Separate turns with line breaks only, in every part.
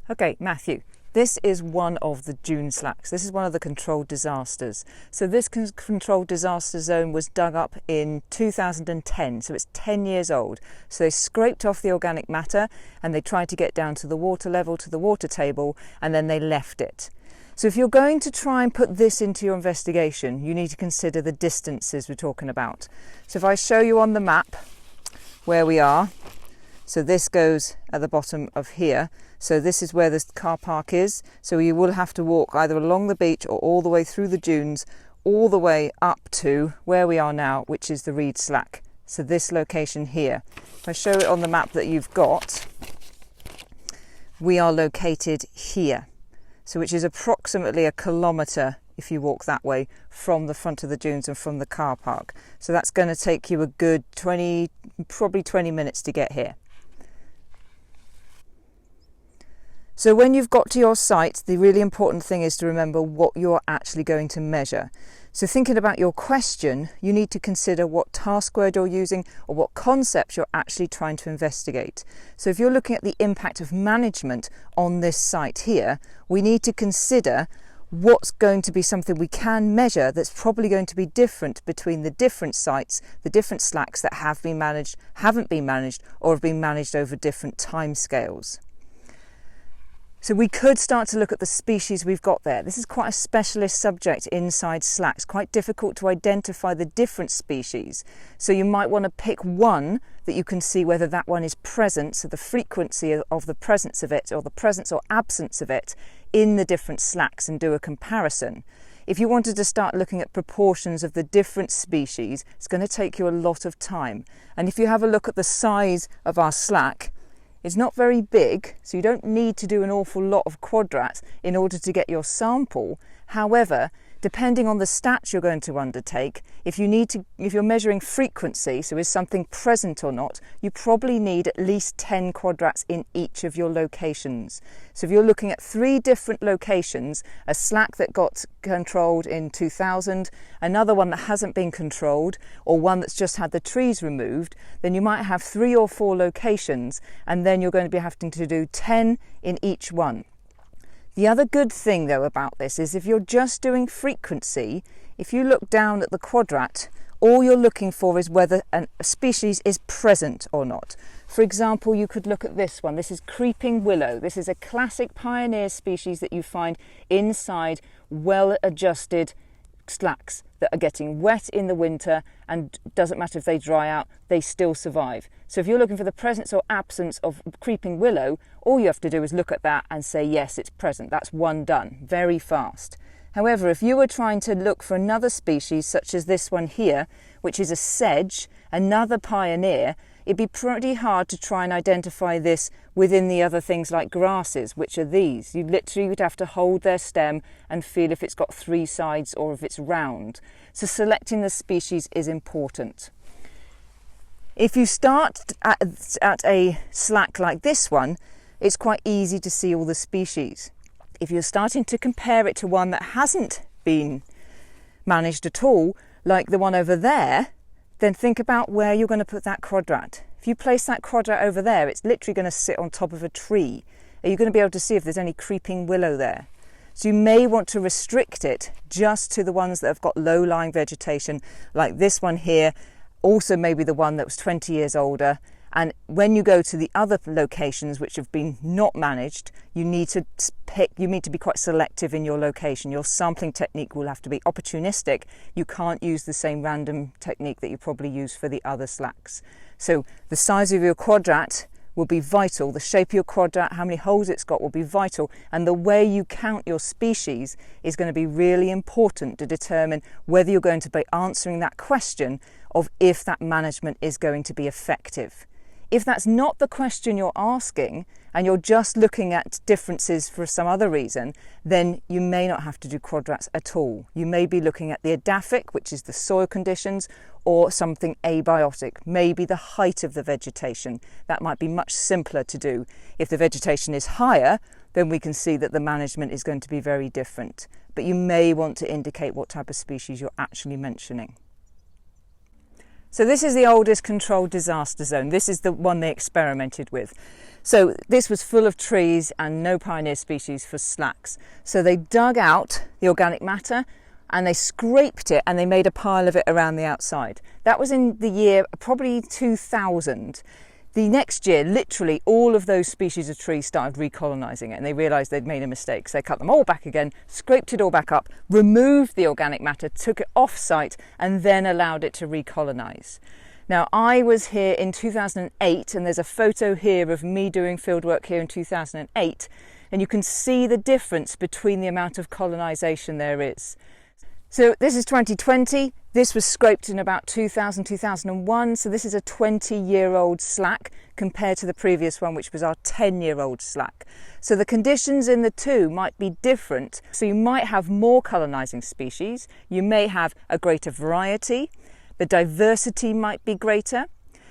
Okay, Matthew, this is one of the dune slacks. This is one of the controlled disasters. So this controlled disaster zone was dug up in 2010, so it's 10 years old. So they scraped off the organic matter and they tried to get down to the water level, to the water table, and then they left it. So if you're going to try and put this into your investigation, you need to consider the distances we're talking about. So if I show you on the map where we are, so this goes at the bottom of here. So this is where the car park is. So you will have to walk either along the beach or all the way through the dunes, all the way up to where we are now, which is the reed slack. So this location here. If I show it on the map that you've got, we are located here. So which is approximately a kilometre if you walk that way from the front of the dunes and from the car park. So that's going to take you a good probably 20 minutes to get here. So when you've got to your site, the really important thing is to remember what you're actually going to measure. So thinking about your question, you need to consider what task word you're using or what concepts you're actually trying to investigate. So if you're looking at the impact of management on this site here, we need to consider what's going to be something we can measure that's probably going to be different between the different sites, the different slacks that have been managed, haven't been managed, or have been managed over different timescales. So we could start to look at the species we've got there. This is quite a specialist subject inside slacks, quite difficult to identify the different species. So you might want to pick one that you can see whether that one is present, so the frequency of the presence of it, or the presence or absence of it in the different slacks, and do a comparison. If you wanted to start looking at proportions of the different species, it's going to take you a lot of time. And if you have a look at the size of our slack, it's not very big, so you don't need to do an awful lot of quadrats in order to get your sample. However, depending on the stats you're going to undertake, if you're measuring frequency, so is something present or not, you probably need at least 10 quadrats in each of your locations. So if you're looking at 3 different locations, a slack that got controlled in 2000, another one that hasn't been controlled, or one that's just had the trees removed, then you might have 3 or 4 locations, and then you're going to be having to do 10 in each one. The other good thing though about this is if you're just doing frequency, if you look down at the quadrat, all you're looking for is whether a species is present or not. For example, you could look at this one. This is creeping willow. This is a classic pioneer species that you find inside well-adjusted slacks that are getting wet in the winter, and doesn't matter if they dry out, they still survive. So if you're looking for the presence or absence of creeping willow, all you have to do is look at that and say yes, it's present. That's one done, very fast. However, if you were trying to look for another species such as this one here, which is a sedge, another pioneer, it'd be pretty hard to try and identify this within the other things like grasses, which are these. You literally would have to hold their stem and feel if it's got 3 sides or if it's round. So selecting the species is important. If you start at a slack like this one, it's quite easy to see all the species. If you're starting to compare it to one that hasn't been managed at all, like the one over there, then think about where you're going to put that quadrat. If you place that quadrat over there, it's literally going to sit on top of a tree. Are you going to be able to see if there's any creeping willow there? So you may want to restrict it just to the ones that have got low-lying vegetation, like this one here, also maybe the one that was 20 years older. And when you go to the other locations which have been not managed, you need to be quite selective in your location. Your sampling technique will have to be opportunistic. You can't use the same random technique that you probably use for the other slacks. So the size of your quadrat will be vital. The shape of your quadrat, how many holes it's got, will be vital. And the way you count your species is going to be really important to determine whether you're going to be answering that question of if that management is going to be effective. If that's not the question you're asking and you're just looking at differences for some other reason, then you may not have to do quadrats at all. You may be looking at the edaphic, which is the soil conditions, or something abiotic, maybe the height of the vegetation. That might be much simpler to do. If the vegetation is higher, then we can see that the management is going to be very different. But you may want to indicate what type of species you're actually mentioning. So this is the oldest controlled disaster zone. This is the one they experimented with. So this was full of trees and no pioneer species for slacks. So they dug out the organic matter and they scraped it and they made a pile of it around the outside. That was in the year probably 2000. The next year, literally all of those species of trees started recolonising it, and they realised they'd made a mistake. So they cut them all back again, scraped it all back up, removed the organic matter, took it off site, and then allowed it to recolonise. Now, I was here in 2008, and there's a photo here of me doing fieldwork here in 2008, and you can see the difference between the amount of colonisation there is. So this is 2020. This was scraped in about 2000, 2001. So this is a 20-year-old slack compared to the previous one, which was our 10-year-old slack. So the conditions in the two might be different. So you might have more colonising species. You may have a greater variety. The diversity might be greater.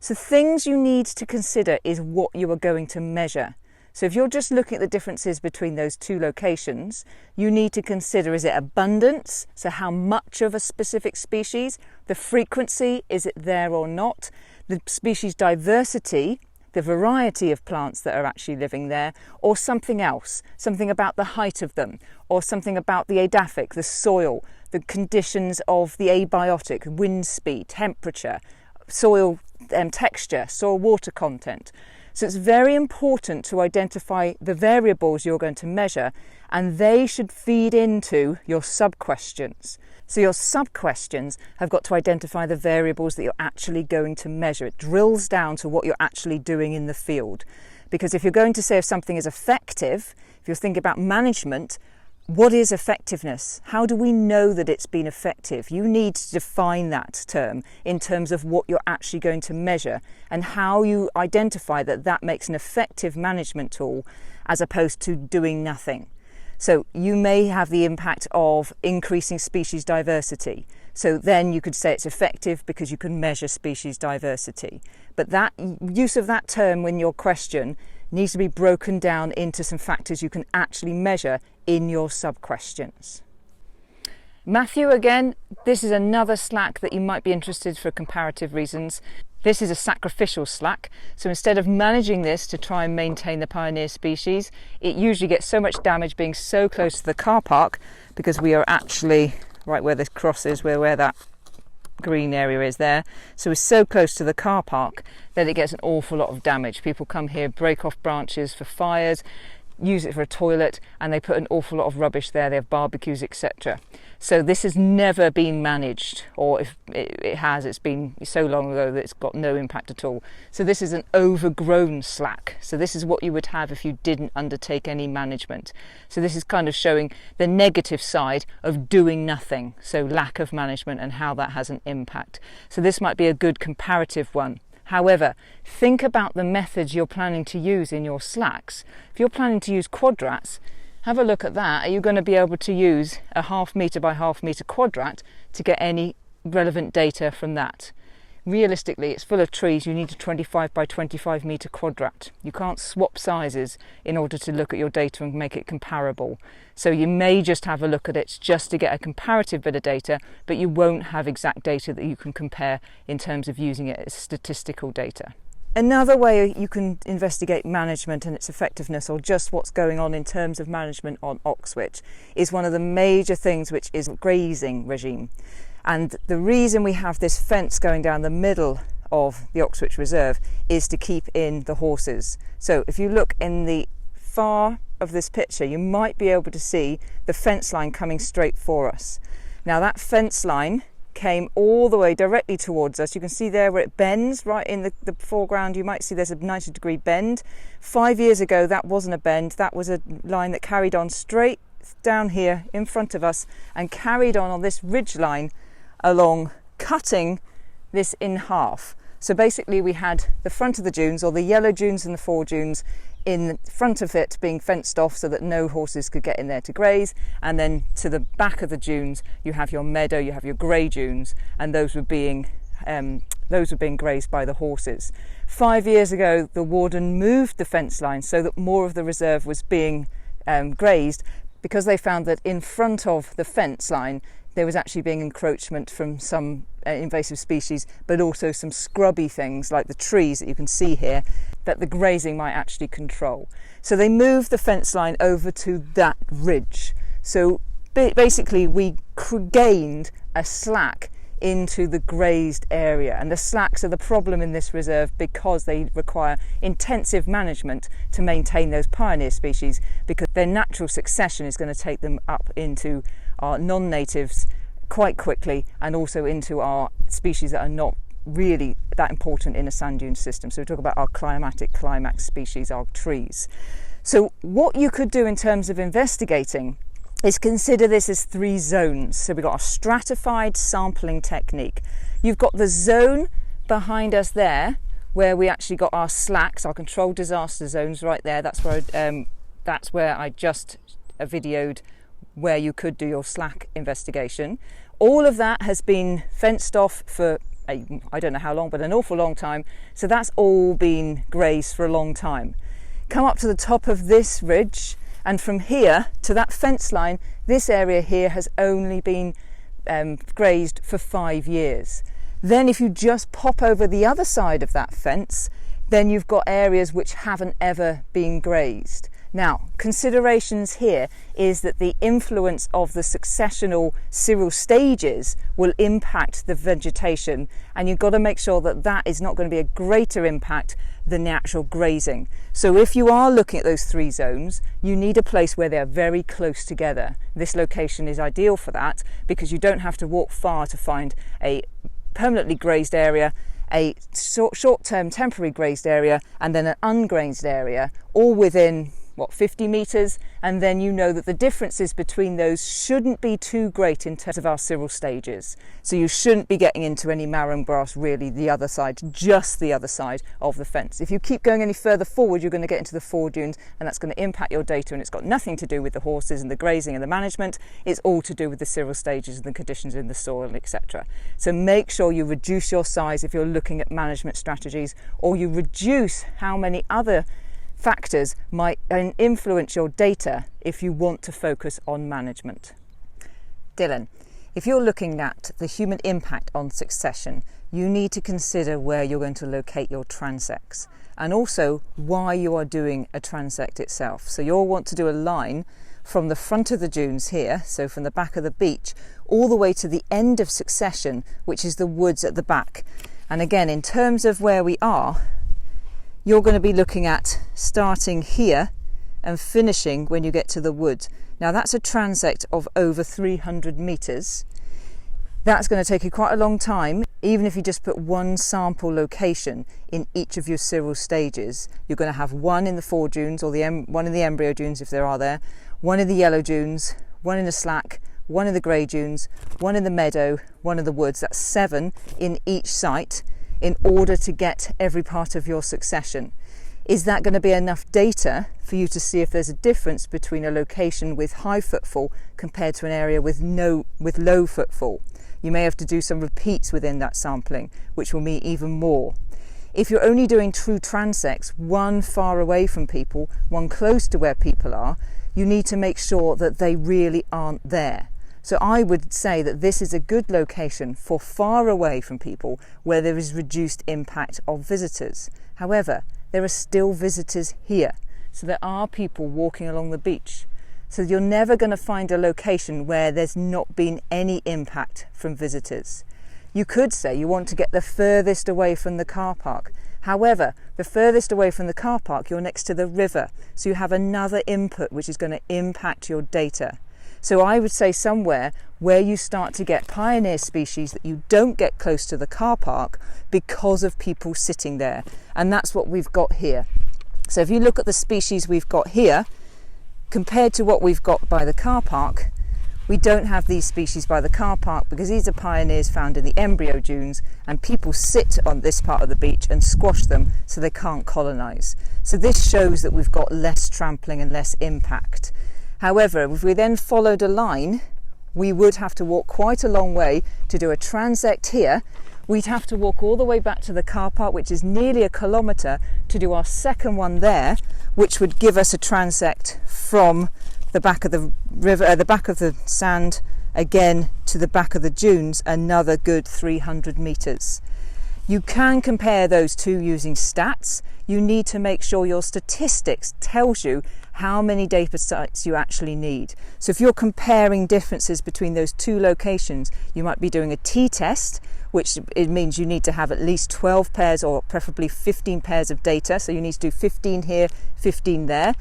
So things you need to consider is what you are going to measure. So if you're just looking at the differences between those two locations, you need to consider, is it abundance? So how much of a specific species? The frequency, is it there or not? The species diversity, the variety of plants that are actually living there, or something else, something about the height of them, or something about the edaphic, the soil, the conditions of the abiotic, wind speed, temperature, soil texture, soil water content. So it's very important to identify the variables you're going to measure, and they should feed into your sub-questions. So your sub-questions have got to identify the variables that you're actually going to measure. It drills down to what you're actually doing in the field. Because if you're going to say if something is effective, if you're thinking about management, what is effectiveness? How do we know that it's been effective? You need to define that term in terms of what you're actually going to measure and how you identify that that makes an effective management tool as opposed to doing nothing. So you may have the impact of increasing species diversity. So then you could say it's effective because you can measure species diversity. But that use of that term in your question needs to be broken down into some factors you can actually measure in your sub-questions. Matthew, again, this is another slack that you might be interested for comparative reasons. This is a sacrificial slack, so instead of managing this to try and maintain the pioneer species, it usually gets so much damage being so close to the car park, because we are actually right where this cross is, where that green area is there. So we're so close to the car park that it gets an awful lot of damage. People come here, break off branches for fires, use it for a toilet, and they put an awful lot of rubbish there. They have barbecues, etc. So this has never been managed, or if it has, it's been so long ago that it's got no impact at all. So this is an overgrown slack. So this is what you would have if you didn't undertake any management. So this is kind of showing the negative side of doing nothing, so lack of management and how that has an impact. So this might be a good comparative one. However, think about the methods you're planning to use in your slacks. If you're planning to use quadrats, have a look at that. Are you going to be able to use a 1/2 metre by 1/2 metre quadrat to get any relevant data from that? Realistically, it's full of trees. You need a 25 by 25 metre quadrat. You can't swap sizes in order to look at your data and make it comparable. So you may just have a look at it just to get a comparative bit of data, but you won't have exact data that you can compare in terms of using it as statistical data. Another way you can investigate management and its effectiveness, or just what's going on in terms of management on Oxwich, is one of the major things, which is grazing regime. And the reason we have this fence going down the middle of the Oxwich Reserve is to keep in the horses. So if you look in the far of this picture, you might be able to see the fence line coming straight for us. Now that fence line came all the way directly towards us. You can see there where it bends right in the foreground. You might see there's a 90-degree bend. 5 years ago that wasn't a bend, that was a line that carried on straight down here in front of us and carried on this ridge line along, cutting this in half. So basically we had the front of the dunes, or the yellow dunes and the fore dunes, in front of it being fenced off so that no horses could get in there to graze, and then to the back of the dunes you have your meadow, you have your grey dunes, and those were being grazed by the horses. 5 years ago the warden moved the fence line so that more of the reserve was being grazed, because they found that in front of the fence line there was actually being encroachment from some invasive species, but also some scrubby things like the trees that you can see here that the grazing might actually control. So they moved the fence line over to that ridge. So basically we gained a slack into the grazed area, and the slacks are the problem in this reserve because they require intensive management to maintain those pioneer species, because their natural succession is going to take them up into our non-natives quite quickly, and also into our species that are not really that important in a sand dune system. So we talk about our climatic climax species, our trees. So what you could do in terms of investigating is consider this as 3 zones. So we've got a stratified sampling technique. You've got the zone behind us there where we actually got our slacks, our controlled disaster zones right there. That's where I just videoed where you could do your slack investigation. All of that has been fenced off for I don't know how long, but an awful long time. So that's all been grazed for a long time. Come up to the top of this ridge, and from here to that fence line, this area here has only been grazed for 5 years. Then if you just pop over the other side of that fence, then you've got areas which haven't ever been grazed. Now, considerations here is that the influence of the successional cirral stages will impact the vegetation, and you've got to make sure that that is not going to be a greater impact than the actual grazing. So if you are looking at those 3 zones, you need a place where they're very close together. This location is ideal for that because you don't have to walk far to find a permanently grazed area, a short-term temporary grazed area, and then an ungrazed area, all within 50 metres, and then you know that the differences between those shouldn't be too great in terms of our cirral stages. So you shouldn't be getting into any marram grass, really the other side, just the other side of the fence. If you keep going any further forward, you're going to get into the foredunes, and that's going to impact your data, and it's got nothing to do with the horses and the grazing and the management. It's all to do with the cirral stages and the conditions in the soil, etc. So make sure you reduce your size if you're looking at management strategies, or you reduce how many other factors might influence your data if you want to focus on management. Dylan, if you're looking at the human impact on succession, you need to consider where you're going to locate your transects, and also why you are doing a transect itself. So you'll want to do a line from the front of the dunes here, so from the back of the beach, all the way to the end of succession, which is the woods at the back. And again, in terms of where we are, you're going to be looking at starting here and finishing when you get to the wood. Now that's a transect of over 300 metres. That's going to take you quite a long time, even if you just put one sample location in each of your cirral stages. You're going to have one in the foredunes, or one in the embryo dunes if there are there, one in the yellow dunes, one in the slack, one in the grey dunes, one in the meadow, one in the woods. That's 7 in each site, in order to get every part of your succession. Is that going to be enough data for you to see if there's a difference between a location with high footfall compared to an area with low footfall? You may have to do some repeats within that sampling, which will mean even more. If you're only doing true transects, one far away from people, one close to where people are, you need to make sure that they really aren't there. So I would say that this is a good location for far away from people where there is reduced impact of visitors. However, there are still visitors here. So there are people walking along the beach. So you're never going to find a location where there's not been any impact from visitors. You could say you want to get the furthest away from the car park. However, the furthest away from the car park, you're next to the river. So you have another input which is going to impact your data. So I would say somewhere where you start to get pioneer species that you don't get close to the car park because of people sitting there. And that's what we've got here. So if you look at the species we've got here, compared to what we've got by the car park, we don't have these species by the car park because these are pioneers found in the embryo dunes, and people sit on this part of the beach and squash them so they can't colonise. So this shows that we've got less trampling and less impact. However, if we then followed a line, we would have to walk quite a long way to do a transect here. We'd have to walk all the way back to the car park, which is nearly 1 kilometre, to do our second one there, which would give us a transect from the back of the river, the back of the sand, again to the back of the dunes another good 300 metres. You can compare those two using stats. You need to make sure your statistics tells you how many data sites you actually need. So if you're comparing differences between those two locations, you might be doing a t-test, which it means you need to have at least 12 pairs or preferably 15 pairs of data. So you need to do 15 here, 15 there.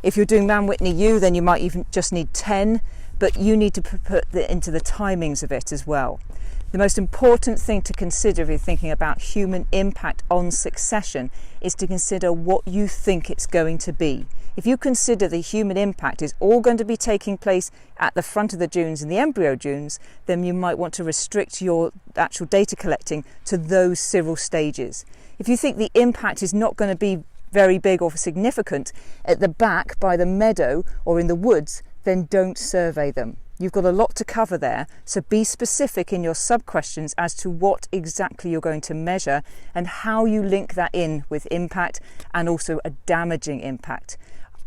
If you're doing Man Whitney U, then you might even just need 10, but you need to put into the timings of it as well. The most important thing to consider if you're thinking about human impact on succession is to consider what you think it's going to be. If you consider the human impact is all going to be taking place at the front of the dunes and the embryo dunes, then you might want to restrict your actual data collecting to those civil stages. If you think the impact is not going to be very big or significant at the back by the meadow or in the woods, then don't survey them. You've got a lot to cover there, so be specific in your sub-questions as to what exactly you're going to measure and how you link that in with impact and also a damaging impact.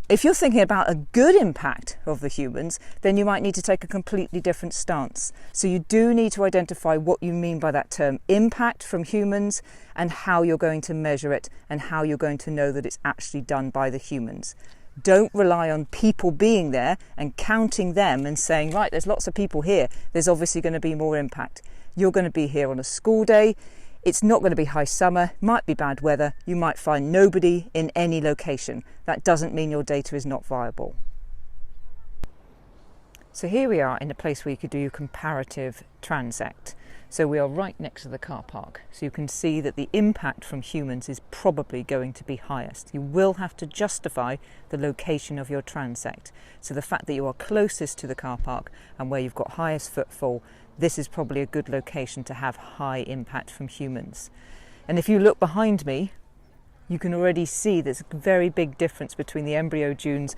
If you're thinking about a good impact of the humans, then you might need to take a completely different stance. So you do need to identify what you mean by that term impact from humans and how you're going to measure it and how you're going to know that it's actually done by the humans. Don't rely on people being there and counting them and saying, right, there's lots of people here, there's obviously going to be more impact. You're going to be here on a school day, it's not going to be high summer, might be bad weather, you might find nobody in any location. That doesn't mean your data is not viable. So here we are in a place where you could do your comparative transect. So we are right next to the car park. So you can see that the impact from humans is probably going to be highest. You will have to justify the location of your transect. So the fact that you are closest to the car park and where you've got highest footfall, this is probably a good location to have high impact from humans. And if you look behind me, you can already see there's a very big difference between the embryo dunes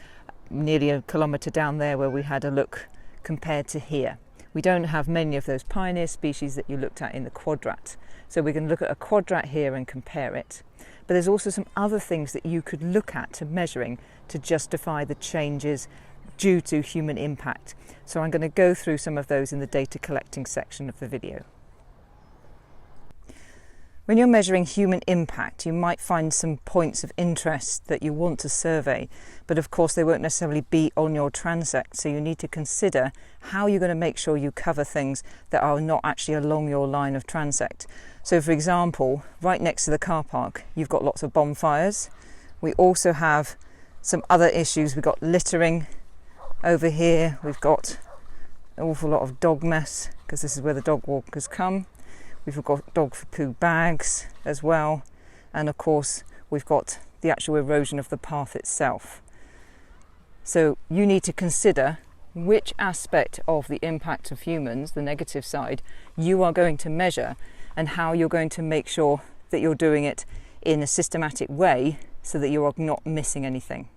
nearly a kilometre down there where we had a look compared to here. We don't have many of those pioneer species that you looked at in the quadrat. So we can look at a quadrat here and compare it. But there's also some other things that you could look at to measuring to justify the changes due to human impact. So I'm going to go through some of those in the data collecting section of the video. When you're measuring human impact, you might find some points of interest that you want to survey, but of course they won't necessarily be on your transect, so you need to consider how you're going to make sure you cover things that are not actually along your line of transect. So for example, right next to the car park, you've got lots of bonfires. We also have some other issues. We've got littering over here. We've got an awful lot of dog mess because this is where the dog walkers come. We've got dog poo bags as well, and of course we've got the actual erosion of the path itself. So you need to consider which aspect of the impact of humans, the negative side, you are going to measure and how you're going to make sure that you're doing it in a systematic way so that you are not missing anything.